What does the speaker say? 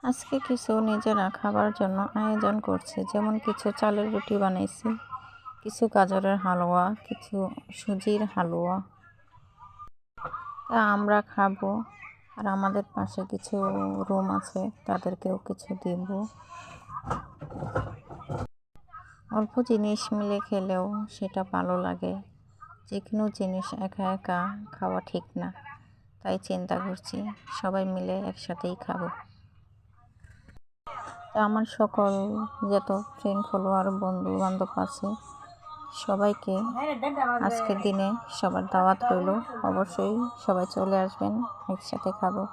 আজকে কিছু নিজেরা খাবার জন্য আয়োজন করছি, যেমন কিছু চালের রুটি বানাইছি, কিছু গাজরের হালুয়া, কিছু সুজির হালুয়া। তা আমরা খাবো, আর আমাদের পাশে কিছু রুম আছে, তাদেরকেও কিছু দিব। অল্প জিনিস মিলে খেলেও সেটা ভালো লাগে। যে কোনো জিনিস একা একা খাওয়া ঠিক না, তাই চিন্তা করছি সবাই মিলে একসাথেই খাবো। তা আমার সকল যত ফ্রেন্ড ফলোয়ার বন্ধু বান্ধব আছে সবাইকে আজকের দিনে সবার দাওয়াত রইল। অবশ্যই সবাই চলে আসবেন, একসাথে খাবো।